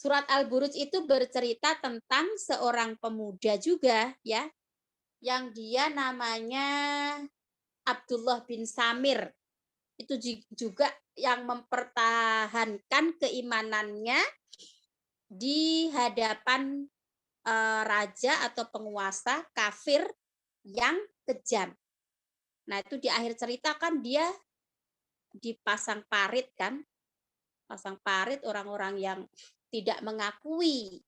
Surat Al-Buruj itu bercerita tentang seorang pemuda juga ya, yang dia namanya Abdullah bin Samir. Itu juga yang mempertahankan keimanannya di hadapan raja atau penguasa kafir yang kejam. Nah, itu di akhir cerita kan dia dipasang parit kan, pasang parit orang-orang yang tidak mengakui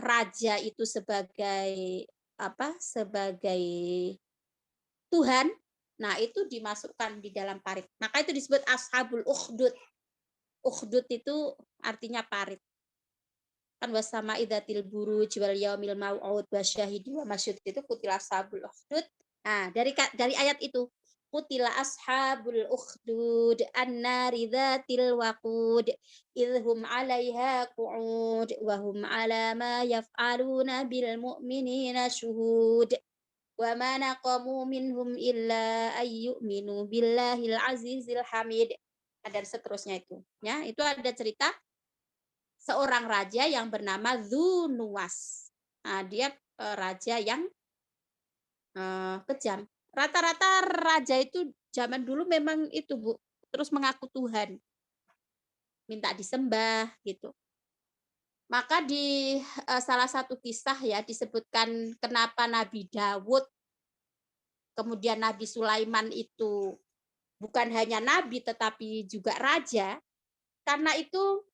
raja itu sebagai apa, sebagai Tuhan. Nah, itu dimasukkan di dalam parit. Maka itu disebut ashabul ukhdud. Ukhdud itu artinya parit. Kan wasama idzatil buruj wal yaumil mau'ud wasyahidi wa masyhud itu kutila ashabul ukhdud. Nah, dari ayat itu kutila ashabul ukhdud annari dzatil waqud idhum 'alaiha qu'ud wa hum 'ala ma yaf'aluna bil mu'minina syuhud wa ma naqamu minhum illa ayyuminu billahil azizil hamid. Nah, dan seterusnya itu ya, itu ada cerita seorang raja yang bernama Dzunuwas. Nah, dia raja yang kejam. Rata-rata raja itu zaman dulu memang itu, Bu, terus mengaku Tuhan, minta disembah gitu. Maka di salah satu kisah ya disebutkan kenapa Nabi Dawud, kemudian Nabi Sulaiman itu bukan hanya nabi tetapi juga raja, karena itu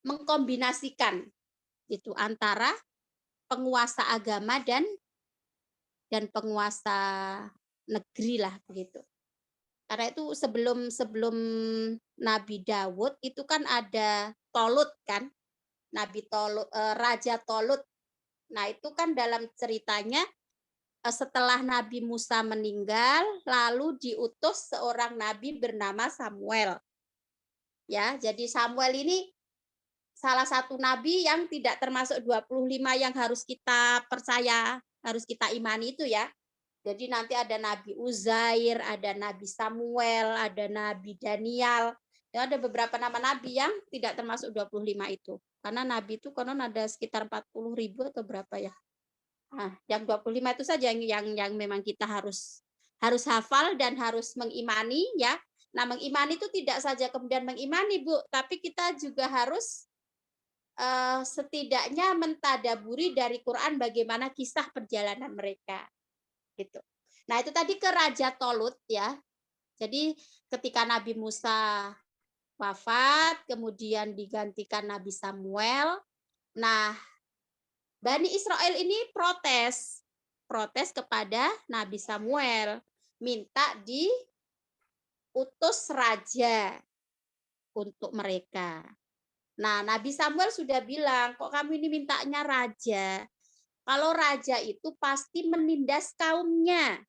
mengkombinasikan itu antara penguasa agama dan penguasa negeri lah begitu. Karena itu sebelum sebelum Nabi Dawud itu kan ada Tolut kan, Raja Tolut. Nah, itu kan dalam ceritanya setelah Nabi Musa meninggal lalu diutus seorang nabi bernama Samuel. Ya, jadi Samuel ini salah satu nabi yang tidak termasuk 25 yang harus kita percaya, harus kita imani itu ya. Jadi nanti ada Nabi Uzair, ada Nabi Samuel, ada Nabi Daniel. Ya, ada beberapa nama nabi yang tidak termasuk 25 itu. Karena nabi itu konon ada sekitar 40.000 atau berapa ya. Nah, yang 25 itu saja yang memang kita harus hafal dan harus mengimani ya. Nah, mengimani itu tidak saja kemudian mengimani, Bu, tapi kita juga harus setidaknya mentadaburi dari Quran bagaimana kisah perjalanan mereka. Gitu. Nah, itu tadi ke Raja Tolut ya. Jadi ketika Nabi Musa wafat, kemudian digantikan Nabi Samuel. Nah, Bani Israel ini protes. Protes kepada Nabi Samuel, minta diutus raja untuk mereka. Nah, Nabi Samuel sudah bilang, kok kamu ini mintanya raja? Kalau raja itu pasti menindas kaumnya.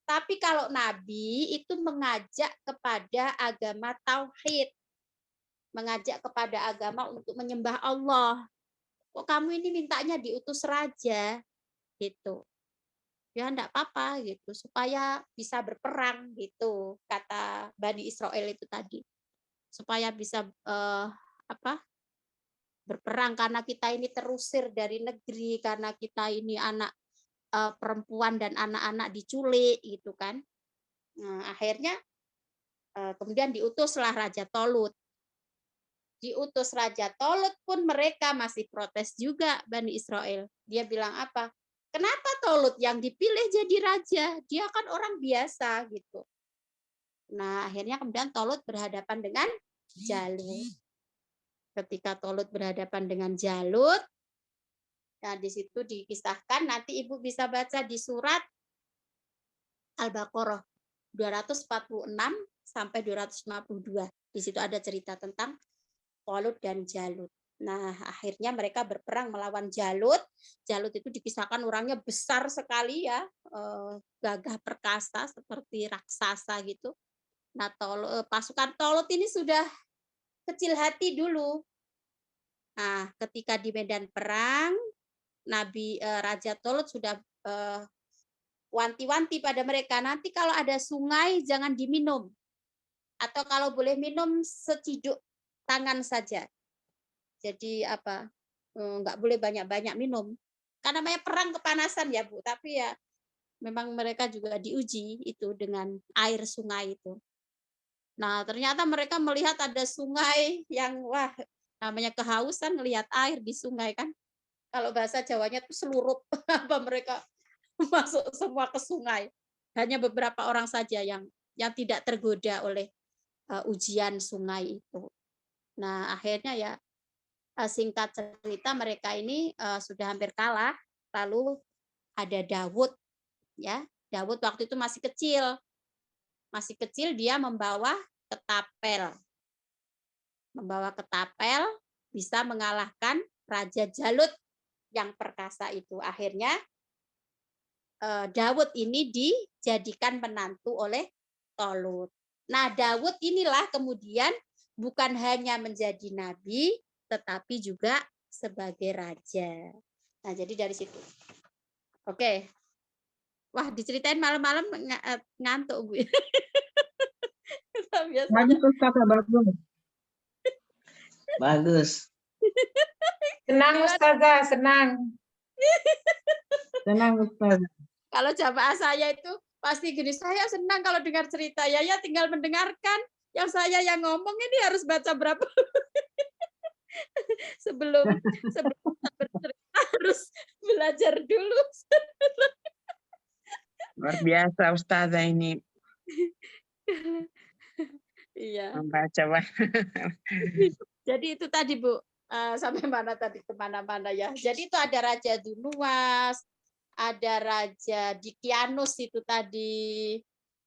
Tapi kalau nabi itu mengajak kepada agama tauhid, mengajak kepada agama untuk menyembah Allah. Kok kamu ini mintanya diutus raja gitu. Ya enggak apa-apa gitu, supaya bisa berperang gitu, kata Bani Israel itu tadi. Supaya bisa apa? Berperang karena kita ini terusir dari negeri, karena kita ini anak perempuan dan anak-anak diculik gitu kan. Nah, akhirnya kemudian diutuslah Raja Tolut. Diutus Raja Tolut pun mereka masih protes juga Bani Israel. Dia bilang apa? Kenapa Tolut yang dipilih jadi raja? Dia kan orang biasa gitu. Nah, akhirnya kemudian Tolut berhadapan dengan Jalut. Ketika Tolut berhadapan dengan Jalut, nah di situ dikisahkan, nanti Ibu bisa baca di surat Al-Baqarah 246 sampai 252. Di situ ada cerita tentang Tolut dan Jalut. Nah, akhirnya mereka berperang melawan Jalut. Jalut itu dikisahkan orangnya besar sekali ya, gagah perkasa seperti raksasa gitu. Nah, pasukan Tolut ini sudah kecil hati dulu. Nah, ketika di medan perang, Raja Tolut sudah wanti-wanti pada mereka, nanti kalau ada sungai jangan diminum. Atau kalau boleh minum seciduk tangan saja. Jadi apa, nggak boleh banyak-banyak minum. Karena namanya perang kepanasan ya, Bu, tapi ya memang mereka juga diuji itu dengan air sungai itu. Nah, ternyata mereka melihat ada sungai yang wah, namanya kehausan ngelihat air di sungai kan. Kalau bahasa Jawanya tuh selurup apa mereka masuk semua ke sungai. Hanya beberapa orang saja yang tidak tergoda oleh ujian sungai itu. Nah, akhirnya ya singkat cerita mereka ini sudah hampir kalah. Lalu ada Dawud ya. Dawud waktu itu masih kecil. Masih kecil dia membawa ketapel. Membawa ketapel bisa mengalahkan Raja Jalut yang perkasa itu. Akhirnya Dawud ini dijadikan menantu oleh Tolut. Nah, Dawud inilah kemudian bukan hanya menjadi nabi, tetapi juga sebagai raja. Nah, jadi dari situ. Oke. Wah, diceritain malam-malam ngantuk, Bu. Biasanya. Bagus Ustazah, bagus. Bagus. Senang Ustazah, senang. Senang Ustazah. Kalau jamaah saya itu pasti gini, saya senang kalau dengar cerita. Ya tinggal mendengarkan. Yang saya yang ngomong ini harus baca berapa sebelum bercerita harus belajar dulu. Luar biasa Ustazah ini Iya. membaca. Jadi itu tadi Bu, sampai mana tadi kemana-mana ya. Jadi itu ada Raja Dunuas, ada Raja Dikianus itu tadi,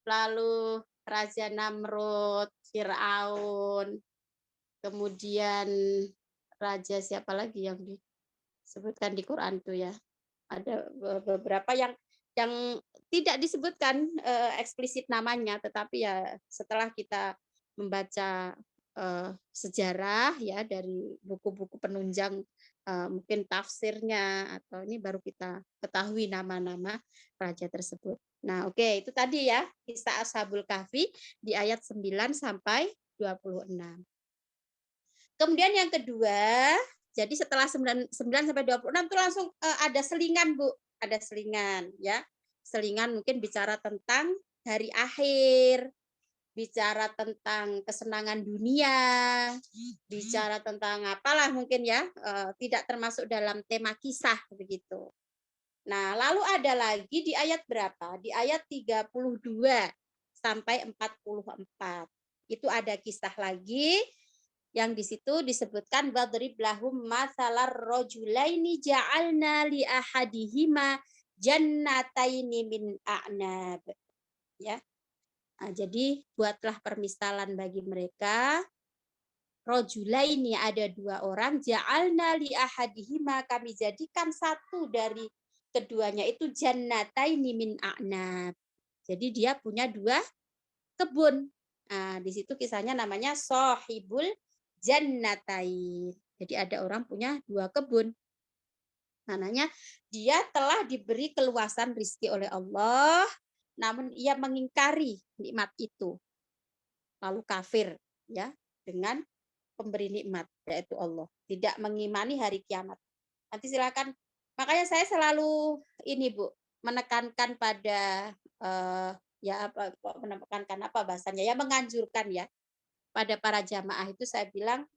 lalu Raja Namrud, Firaun, kemudian Raja siapa lagi yang disebutkan di Quran tuh ya. Ada beberapa yang tidak disebutkan eksplisit namanya, tetapi ya setelah kita membaca sejarah ya dari buku-buku penunjang mungkin tafsirnya atau ini baru kita ketahui nama-nama raja tersebut. Nah, oke, itu tadi ya kisah Ashabul Kahfi di ayat 9 sampai 26. Kemudian yang kedua, jadi setelah 9 sampai 26 itu langsung ada selingan, Bu. Ada selingan ya. Selingan mungkin bicara tentang hari akhir, bicara tentang kesenangan dunia, bicara tentang apalah mungkin ya, tidak termasuk dalam tema kisah begitu. Nah, lalu ada lagi di ayat berapa? Di ayat 32 sampai 44. Itu ada kisah lagi yang di situ disebutkan wadrib lahum mathalar rajulaini ja'alna li ahadihima jannataini min a'nab. Ya. Nah, jadi buatlah permisalan bagi mereka. Rajulaini ada dua orang, ja'alna li ahadihima kami jadikan satu dari keduanya itu jannataini min a'nab. Jadi dia punya dua kebun. Nah, di situ kisahnya namanya Sohibul Jannatain. Jadi ada orang punya dua kebun. Namanya dia telah diberi keluasan rizki oleh Allah, namun ia mengingkari nikmat itu. Lalu kafir ya dengan pemberi nikmat yaitu Allah. Tidak mengimani hari kiamat. Nanti silakan. Makanya saya selalu ini Bu menekankan pada ya apa menekankan apa bahasanya ya menganjurkan ya pada para jamaah itu saya bilang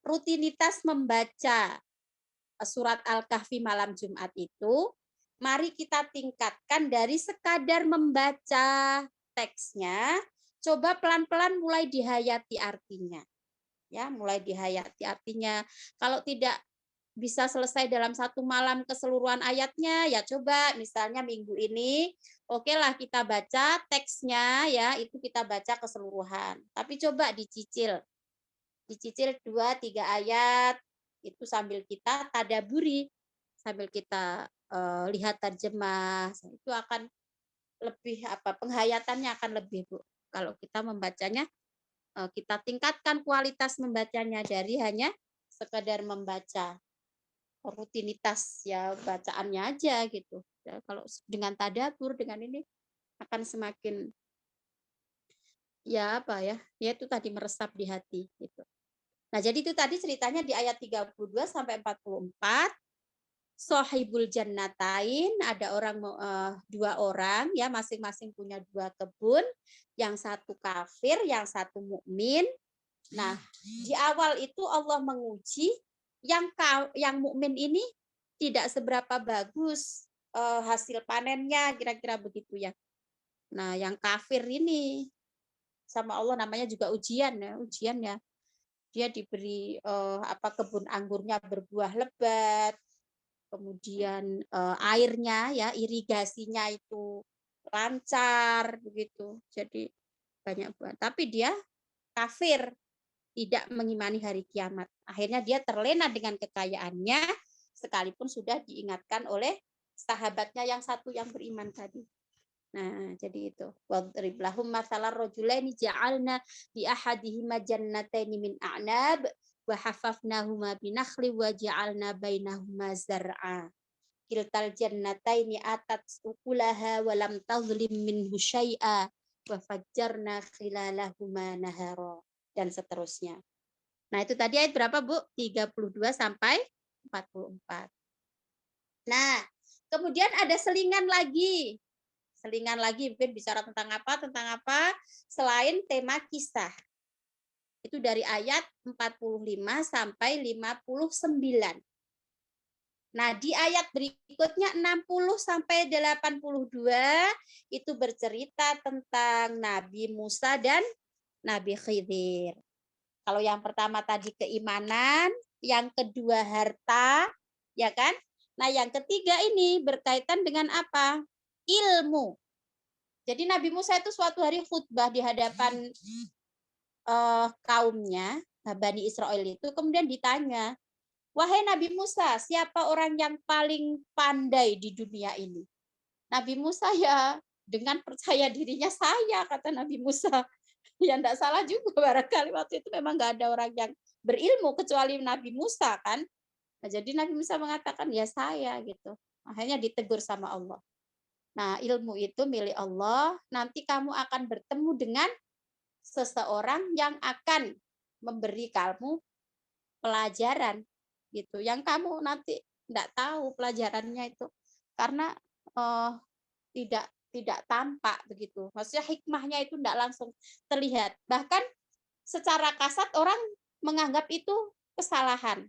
rutinitas membaca surat Al-Kahfi malam Jumat itu mari kita tingkatkan dari sekadar membaca teksnya, coba pelan-pelan mulai dihayati artinya. Ya, mulai dihayati artinya. Kalau tidak bisa selesai dalam satu malam keseluruhan ayatnya, ya coba misalnya minggu ini, oke lah kita baca teksnya ya, itu kita baca keseluruhan. Tapi coba dicicil. Dicicil 2-3 ayat, itu sambil kita tadaburi, sambil kita lihat terjemah, itu akan lebih apa penghayatannya akan lebih Bu. Kalau kita membacanya kita tingkatkan kualitas membacanya dari hanya sekedar membaca rutinitas ya bacaannya aja gitu. Ya, kalau dengan tadabbur dengan ini akan semakin ya apa ya, ya itu tadi meresap di hati gitu. Nah, jadi itu tadi ceritanya di ayat 32 sampai 44. Sohibul jannatain, ada orang dua orang ya, masing-masing punya dua kebun, yang satu kafir, yang satu mukmin. Nah, di awal itu Allah menguji yang mukmin ini tidak seberapa bagus hasil panennya, kira-kira begitu ya. Nah, yang kafir ini sama Allah namanya juga ujian ya. Dia diberi kebun anggurnya berbuah lebat, kemudian airnya ya, irigasinya itu lancar begitu. Jadi banyak buah. Tapi dia kafir, tidak mengimani hari kiamat. Akhirnya dia terlena dengan kekayaannya sekalipun sudah diingatkan oleh sahabatnya yang satu yang beriman tadi. Nah, jadi itu. Wadrib lahum mathalar rajulaini ja'alna li ahadihima jannataini min a'nab wa hafafnahuma binakhli wa ja'alna bainahuma zar'a. Kiltal jannataini atat ukulaha wa lam tazlim minhu syai'a wa fajjarna khilalahuma nahara, dan seterusnya. Nah, itu tadi ayat berapa, Bu? 32 sampai 44. Nah, kemudian ada selingan lagi. Selingan lagi mungkin bicara tentang apa selain tema kisah. Itu dari ayat 45 sampai 59. Nah, di ayat berikutnya 60 sampai 82 itu bercerita tentang Nabi Musa dan Nabi Khidir. Kalau yang pertama tadi keimanan, yang kedua harta, ya kan? Nah, yang ketiga ini berkaitan dengan apa? Ilmu. Jadi Nabi Musa itu suatu hari khutbah di hadapan kaumnya, Bani Israel itu, kemudian ditanya, wahai Nabi Musa, siapa orang yang paling pandai di dunia ini? Nabi Musa ya dengan percaya dirinya saya, kata Nabi Musa. Ya enggak salah juga, barangkali waktu itu memang enggak ada orang yang berilmu kecuali Nabi Musa kan. Nah, jadi Nabi Musa mengatakan ya saya gitu. Akhirnya ditegur sama Allah. Nah, ilmu itu milik Allah. Nanti kamu akan bertemu dengan seseorang yang akan memberi kamu pelajaran gitu. Yang kamu nanti tidak tahu pelajarannya itu karena tidak tampak begitu. Maksudnya hikmahnya itu tidak langsung terlihat. Bahkan secara kasat orang menganggap itu kesalahan.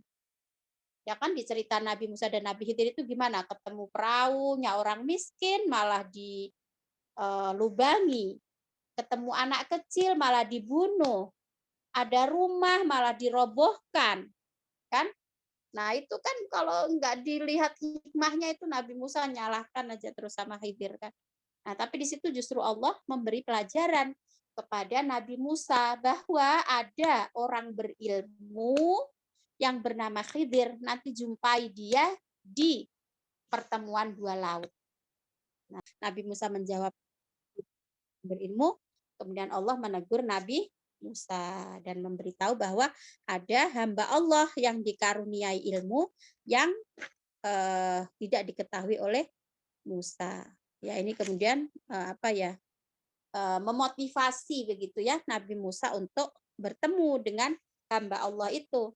Ya kan di cerita Nabi Musa dan Nabi Khidir itu gimana? Ketemu perahunya orang miskin malah dilubangi. Ketemu anak kecil malah dibunuh. Ada rumah malah dirobohkan. Kan? Nah, itu kan kalau nggak dilihat hikmahnya itu Nabi Musa nyalahkan aja terus sama Khidir kan. Nah, tapi di situ justru Allah memberi pelajaran kepada Nabi Musa bahwa ada orang berilmu yang bernama Khidir, nanti jumpai dia di pertemuan dua laut. Nah, Nabi Musa menjawab berilmu, kemudian Allah menegur Nabi Musa dan memberitahu bahwa ada hamba Allah yang dikaruniai ilmu yang tidak diketahui oleh Musa. Ya, ini kemudian memotivasi begitu ya Nabi Musa untuk bertemu dengan hamba Allah itu.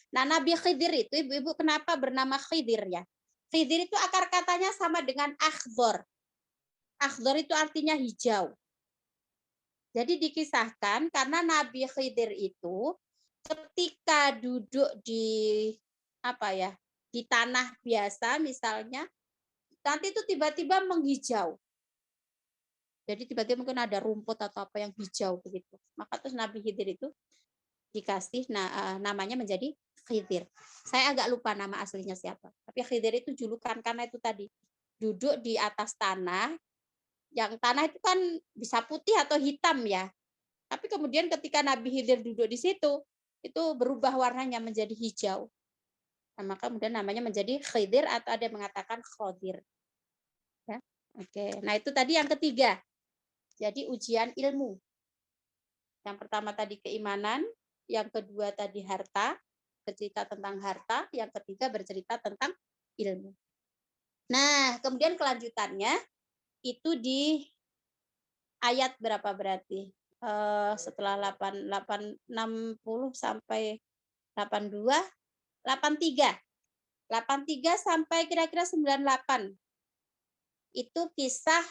Nah, Nabi Khidir itu, ibu-ibu kenapa bernama Khidir ya? Khidir itu akar katanya sama dengan akhdor. Akhdor itu artinya hijau. Jadi dikisahkan karena Nabi Khidir itu ketika duduk di di tanah biasa misalnya, nanti itu tiba-tiba menghijau. Jadi tiba-tiba mungkin ada rumput atau apa yang hijau begitu. Maka terus Nabi Khidir itu dikasih namanya menjadi Khidir. Saya agak lupa nama aslinya siapa. Tapi Khidir itu julukan karena itu tadi duduk di atas tanah, yang tanah itu kan bisa putih atau hitam ya. Tapi kemudian ketika Nabi Khidir duduk di situ, itu berubah warnanya menjadi hijau. Nah, maka kemudian namanya menjadi Khidir atau ada yang mengatakan Khodir. Ya. Oke. Nah, itu tadi yang ketiga. Jadi ujian ilmu. Yang pertama tadi keimanan, yang kedua tadi harta, bercerita tentang harta, yang ketiga bercerita tentang ilmu. Nah, kemudian kelanjutannya itu di ayat berapa berarti? Setelah 60 sampai 82, 83. 83 sampai kira-kira 98. Itu kisah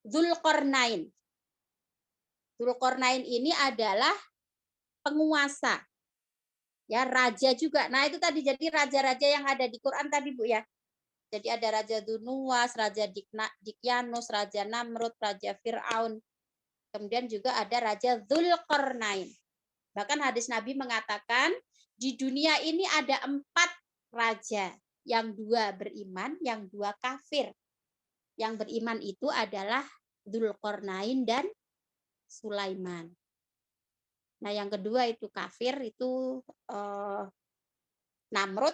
Dzulqarnain. Dzulqarnain ini adalah penguasa. Ya, raja juga. Nah, itu tadi jadi raja-raja yang ada di Quran tadi, Bu ya. Jadi ada Raja Dunuwas, Raja Dikyanus, Raja Namrud, Raja Fir'aun. Kemudian juga ada Raja Dzulqarnain. Bahkan hadis Nabi mengatakan, di dunia ini ada 4 raja. Yang 2 beriman, yang 2 kafir. Yang beriman itu adalah Dzulqarnain dan Sulaiman. Nah, yang kedua itu kafir, itu Namrud,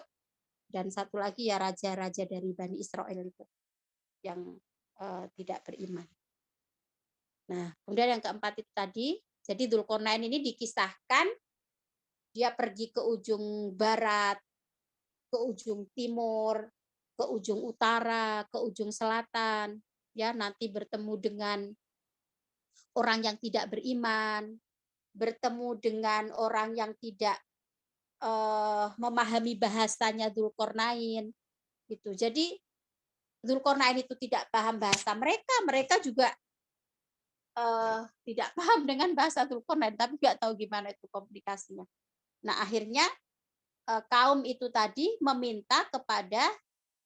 dan satu lagi ya raja-raja dari Bani Israel itu yang tidak beriman. Nah, kemudian yang keempat itu tadi, jadi Dzulqarnain ini dikisahkan dia pergi ke ujung barat, ke ujung timur, ke ujung utara, ke ujung selatan, ya nanti bertemu dengan orang yang tidak beriman, bertemu dengan orang yang tidak memahami bahasanya Dzulqarnain gitu. Jadi Dzulqarnain itu tidak paham bahasa mereka, mereka juga tidak paham dengan bahasa Dzulqarnain, tapi nggak tahu gimana itu komunikasinya. Nah, akhirnya kaum itu tadi meminta kepada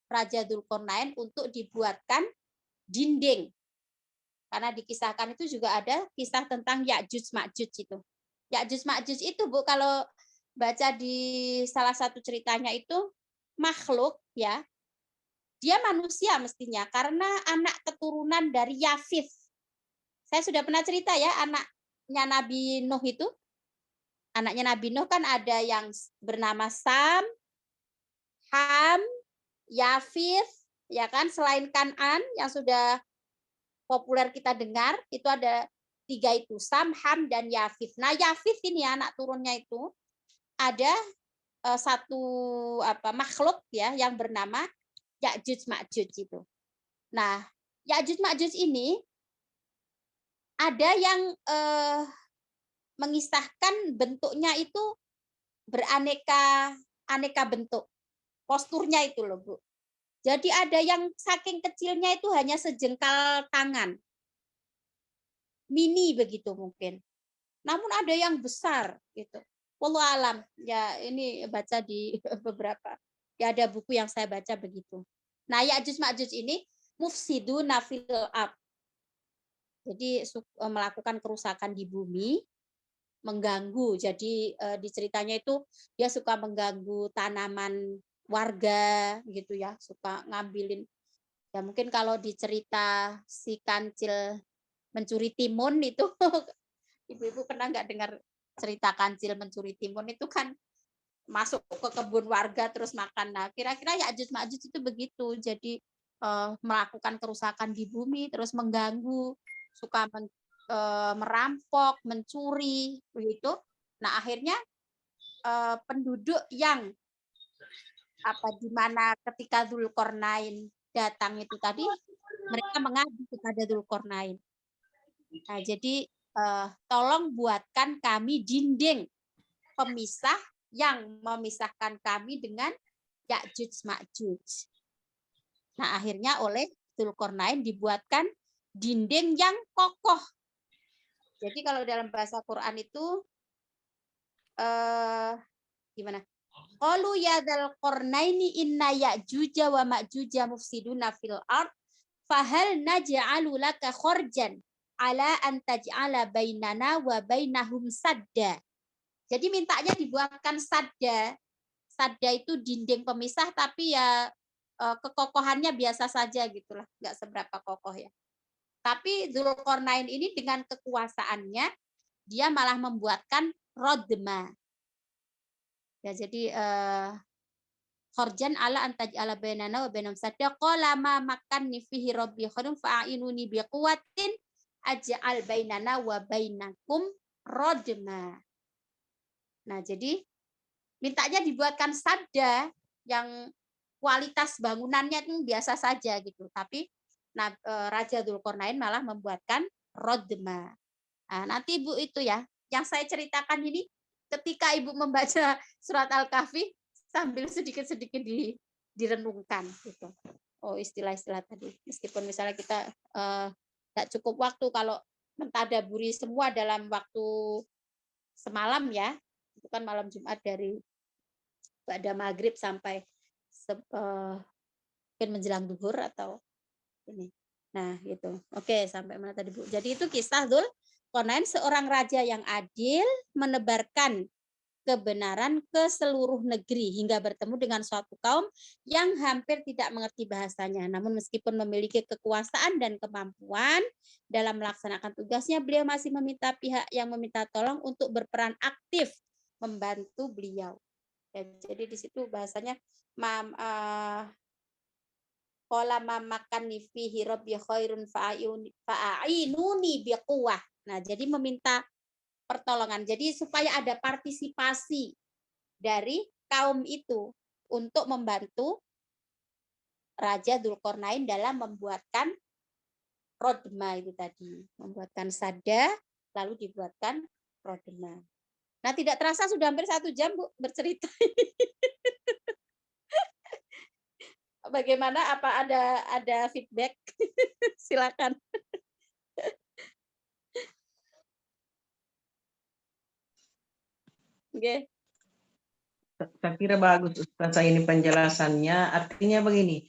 Raja Dzulqarnain untuk dibuatkan dinding. Karena dikisahkan itu juga ada kisah tentang Ya'juj Ma'juj itu. Ya'juj Ma'juj itu, Bu, kalau baca di salah satu ceritanya itu makhluk ya. Dia manusia mestinya karena anak keturunan dari Yafith. Saya sudah pernah cerita ya, anaknya Nabi Nuh itu. Anaknya Nabi Nuh kan ada yang bernama Sam, Ham, Yafith, ya kan, selain Kan'an yang sudah populer kita dengar, itu ada 3 itu, Sam, Ham, dan Yafith. Nah, Yafith ini anak turunnya itu ada satu makhluk ya yang bernama Ya'juj Ma'juj itu. Nah, Ya'juj Ma'juj ini ada yang mengisahkan bentuknya itu beraneka bentuk. Posturnya itu loh, Bu. Jadi ada yang saking kecilnya itu hanya sejengkal tangan. Mini begitu mungkin. Namun ada yang besar gitu. Wallahu alam. Ya ini baca di beberapa. Ya ada buku yang saya baca begitu. Nah, Ya'juj Ma'juj ini mufsiduna fil ard. Jadi melakukan kerusakan di bumi, mengganggu. Jadi di ceritanya itu dia suka mengganggu tanaman warga gitu ya, suka ngambilin. Ya mungkin kalau di cerita si kancil mencuri timun itu ibu-ibu pernah nggak dengar cerita kancil mencuri timun itu kan masuk ke kebun warga terus makan. Nah, kira-kira Ya'juj Ma'juj itu begitu. Jadi melakukan kerusakan di bumi terus mengganggu, suka merampok, mencuri begitu. Nah, akhirnya penduduk yang di mana ketika Dzulqarnain datang itu tadi mereka mengadu kepada Dzulqarnain. Nah, jadi tolong buatkan kami dinding pemisah yang memisahkan kami dengan Ya'juj Ma'juj. Nah, akhirnya oleh Dzulqarnain dibuatkan dinding yang kokoh. Jadi kalau dalam bahasa Quran itu gimana? Qalu ya Dzulqarnaini inna Ya'juj wa Ma'juj mufsiduna fil ard fahal naj'alu laka kharjan ala an taj'ala bainana wa bainahum sadda. Jadi mintanya dibuatkan sadda. Sadda itu dinding pemisah tapi ya kekokohannya biasa saja gitulah, nggak seberapa kokoh ya. Tapi Dzulqarnain ini dengan kekuasaannya dia malah membuatkan rodma. Ya jadi kharjan ala antaj ala bainana wa bainahum sadda qala ma makanni fihi rabbi khairum fa'inuni biquwwatin aj'al bainana wa bainakum rodma. Nah, jadi mintanya dibuatkan sadda yang kualitas bangunannya itu biasa saja gitu. Tapi Raja Dzulqarnain malah membuatkan rodma. Nah, nanti Bu itu ya, yang saya ceritakan ini ketika Ibu membaca surat Al-Kahfi sambil sedikit-sedikit direnungkan gitu. Oh, istilah-istilah tadi. Meskipun misalnya kita nggak cukup waktu kalau mentadaburi semua dalam waktu semalam ya. Itu kan malam Jumat dari pada maghrib sampai mungkin menjelang duhur atau ini. Nah, gitu. Oke, sampai mana tadi, Bu? Jadi itu kisah Dzulqarnain, seorang raja yang adil, menebarkan kebenaran ke seluruh negeri hingga bertemu dengan suatu kaum yang hampir tidak mengerti bahasanya. Namun meskipun memiliki kekuasaan dan kemampuan dalam melaksanakan tugasnya, beliau masih meminta pihak yang meminta tolong untuk berperan aktif membantu beliau. Ya, jadi di situ bahasanya qala mamakani fihi rabbi khairun fa'inuni biquwah. Nah, jadi meminta pertolongan. Jadi supaya ada partisipasi dari kaum itu untuk membantu Raja Dzulqarnain dalam membuatkan rodma itu tadi, membuatkan sada lalu dibuatkan rodma. Nah, tidak terasa sudah hampir 1 jam, Bu, bercerita. Bagaimana? Apa ada feedback? Silakan. Oke. Saya kira bagus Ustazah ini penjelasannya. Artinya begini,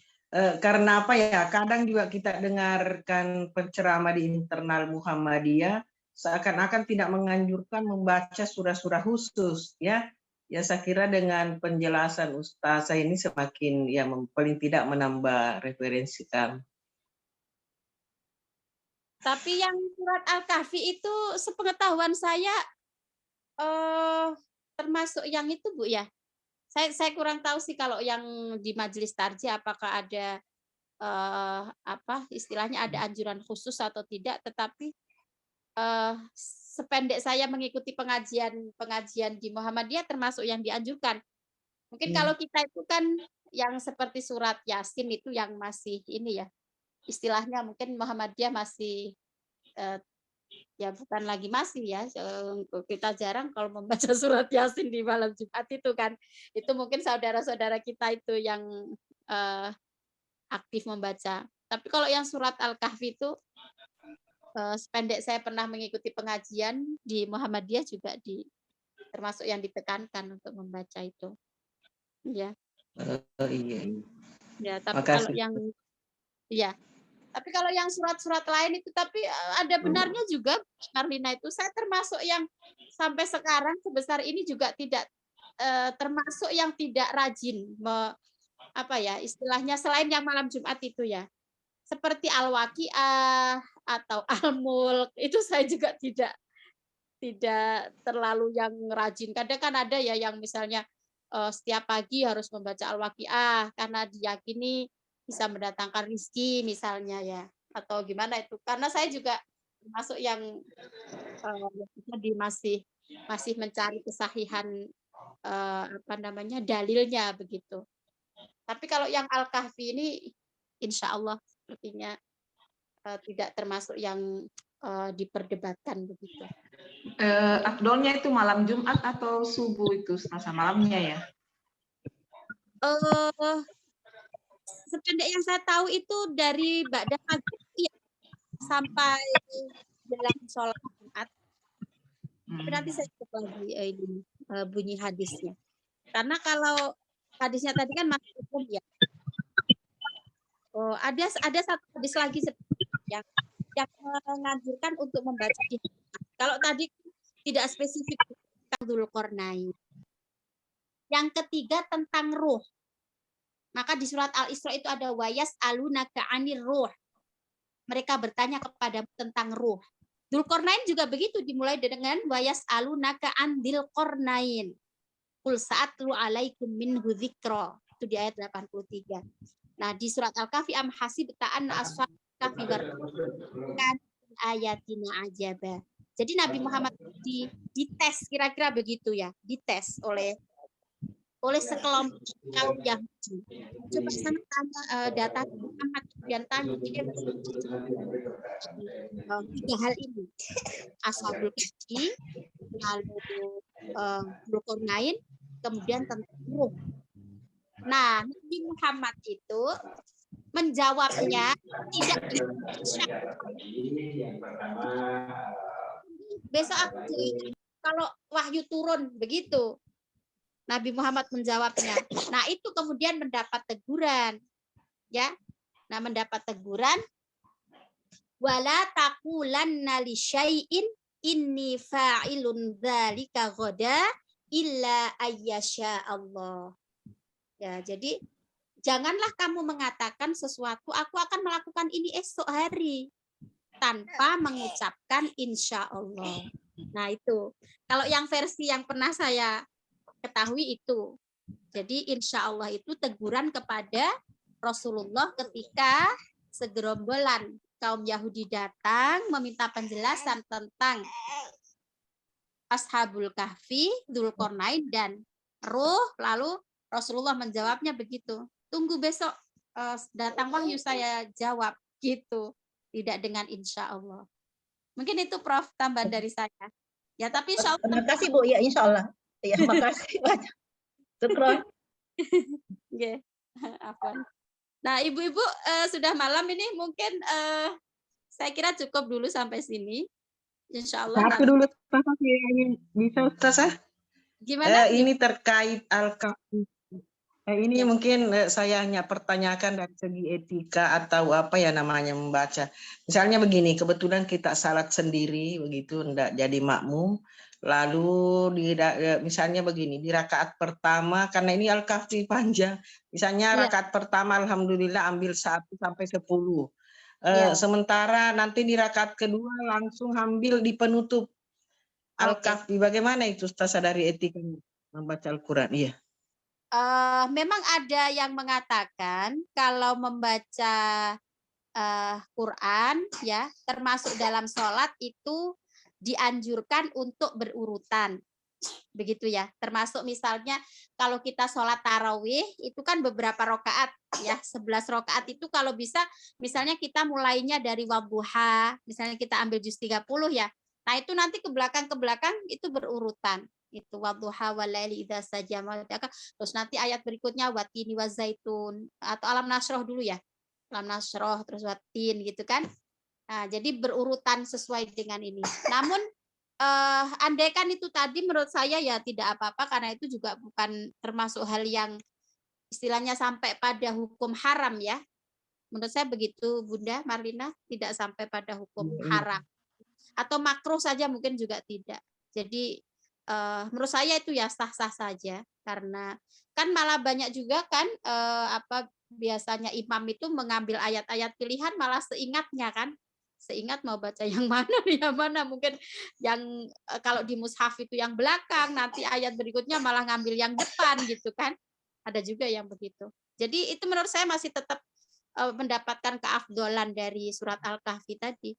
karena apa ya? Kadang juga kita dengarkan penceramah di internal Muhammadiyah seakan-akan tidak menganjurkan membaca surah-surah khusus, ya. Ya saya kira dengan penjelasan Ustazah ini semakin ya paling tidak menambah referensi kami. Tapi yang surat Al-Kahfi itu sepengetahuan saya termasuk yang itu, Bu, ya. Saya kurang tahu sih kalau yang di majelis tarjih apakah ada apa istilahnya ada anjuran khusus atau tidak, tetapi sependek saya mengikuti pengajian di Muhammadiyah termasuk yang dianjurkan. Mungkin kalau kita itu kan yang seperti surat Yasin itu yang masih ini ya, istilahnya mungkin Muhammadiyah masih ya bukan lagi masih ya, kita jarang kalau membaca surat Yasin di malam Jumat itu kan. Itu mungkin saudara-saudara kita itu yang aktif membaca. Tapi kalau yang surat Al-Kahfi itu sependek saya pernah mengikuti pengajian di Muhammadiyah juga termasuk yang ditekankan untuk membaca itu. Ya. Iya. Ya, tapi Makasih. kalau yang ya, tapi kalau yang surat-surat lain itu tapi ada benarnya juga, Marlina, itu saya termasuk yang sampai sekarang sebesar ini juga tidak termasuk yang tidak rajin apa ya istilahnya selain yang malam Jumat itu ya. Seperti Al-Waqiah atau Al-Mulk itu saya juga tidak terlalu yang rajin. Kadang kan ada ya yang misalnya setiap pagi harus membaca Al-Waqiah karena diyakini bisa mendatangkan rezeki misalnya ya, atau gimana itu. Karena saya juga termasuk yang masih mencari kesahihan apa namanya dalilnya begitu. Tapi kalau yang Al-Kahfi ini insya Allah sepertinya tidak termasuk yang diperdebatkan begitu. Afdolnya itu malam Jumat atau subuh itu Selasa malamnya ya? Sependek yang saya tahu itu dari ba'da maghrib ya, sampai dalam sholat Jumat. Tapi nanti saya cek lagi ini bunyi hadisnya. Karena kalau hadisnya tadi kan masih umum ya. Oh, ada satu hadis lagi yang menganjurkan untuk membaca di Jumat. Kalau tadi tidak spesifik tentang Dzulqarnain. Yang ketiga tentang ruh. Maka di surat Al-Isra itu ada wayas alunaka anir ruh. Mereka bertanya kepada tentang ruh. Dzulqarnain juga begitu, dimulai dengan wayas alunaka andil qarnain. Qul sa'atlu alaikum minhu dzikra. Itu di ayat 83. Nah, di surat Al-Kahfi am hasibta anna ashab kahfi kan ayatina ajaba. Jadi Nabi Muhammad dites kira-kira begitu ya, dites oleh sekelompok kaum Yahudi. Coba sana tanya data Muhammad kemudian tadi dia tiga hal ini, Ashabul Kahfi, lalu Dzulqarnain, kemudian tentang ruh. Nah, Nabi Muhammad itu menjawabnya tidak besok aku kalau wahyu turun begitu. Nabi Muhammad menjawabnya. Nah, itu kemudian mendapat teguran. Ya. Nah, mendapat teguran wala taqulanna li syai'in inni fa'ilun dzalika ghada illa ayyasha Allah. Ya, jadi janganlah kamu mengatakan sesuatu aku akan melakukan ini esok hari tanpa mengucapkan insya Allah. Nah, itu. Kalau yang versi yang pernah saya ketahui itu. Jadi insya Allah itu teguran kepada Rasulullah ketika segerombolan kaum Yahudi datang meminta penjelasan tentang Ashabul Kahfi, Dzulqarnain dan Ruh, lalu Rasulullah menjawabnya begitu. Tunggu besok datang wahyu saya jawab gitu. Tidak dengan insya Allah. Mungkin itu Prof tambahan dari saya. Ya tapi insya Allah. Terima kasih Bu, ya insya Allah. Ya, makasih banyak. Syukron. Yeah. Nah, Ibu-ibu sudah malam ini mungkin saya kira cukup dulu sampai sini. Insya Allah. Satu dulu, bisa Ustazah? Gimana? Ini terkait Al-Kahfi. Ini Ya. mungkin saya hanya pertanyakan dari segi etika atau apa ya namanya membaca. Misalnya begini, kebetulan kita salat sendiri begitu, enggak jadi makmum. Lalu misalnya begini, di rakaat pertama karena ini Al-Kahfi panjang. Misalnya rakaat pertama alhamdulillah ambil 1 sampai 10. Sementara nanti di rakaat kedua langsung ambil di penutup Al-Kahfi. Bagaimana itu Ustazah dari etika membaca Al-Qur'an? Iya. Memang ada yang mengatakan kalau membaca Quran ya termasuk dalam sholat itu dianjurkan untuk berurutan begitu ya, termasuk misalnya kalau kita sholat tarawih itu kan beberapa rakaat ya, 11 rakaat itu kalau bisa misalnya kita mulainya dari wadduha, misalnya kita ambil juz 30 ya, nah itu nanti ke belakang itu berurutan, itu wadduha walaili idza saja, terus nanti ayat berikutnya watini wazaitun atau alam nasroh dulu ya, alam nasroh terus watin gitu kan. Nah, jadi berurutan sesuai dengan ini. Namun andaikan itu tadi menurut saya ya tidak apa-apa karena itu juga bukan termasuk hal yang istilahnya sampai pada hukum haram ya. Menurut saya begitu Bunda Marlina, tidak sampai pada hukum haram. Atau makruh saja mungkin juga tidak. Jadi menurut saya itu ya sah-sah saja karena kan malah banyak juga kan biasanya imam itu mengambil ayat-ayat pilihan malah seingatnya kan. Seingat mau baca yang mana mungkin yang kalau di mushaf itu yang belakang, nanti ayat berikutnya malah ngambil yang depan gitu kan. Ada juga yang begitu. Jadi itu menurut saya masih tetap mendapatkan keafdolan dari surat Al-Kahfi tadi.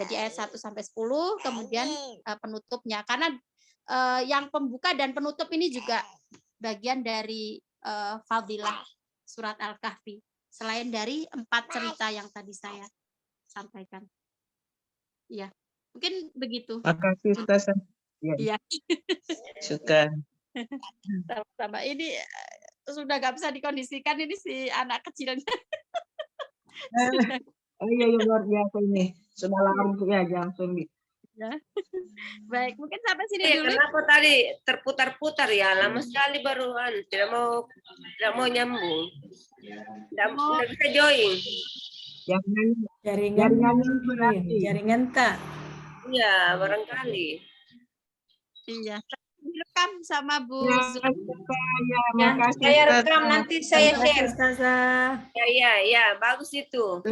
Jadi ayat 1 sampai 10 kemudian penutupnya karena yang pembuka dan penutup ini juga bagian dari fadilah surat Al-Kahfi selain dari 4 cerita yang tadi saya sampaikan. Iya, mungkin begitu. Makasih Ustazah. Iya. Suka. Sama ini sudah nggak bisa dikondisikan ini si anak kecilnya. Oh iya luar biasa ini. Sudah lama ya langsung. Ya. Baik, mungkin sampai sini dulu. Kenapa tadi terputar-putar ya? Lama sekali baruan. Tidak mau nyambung. Tidak bisa join. Jaringan tak? Iya, barangkali. Iya. Direkam sama Bu. Saya rekam nanti saya share. Ya, bagus itu.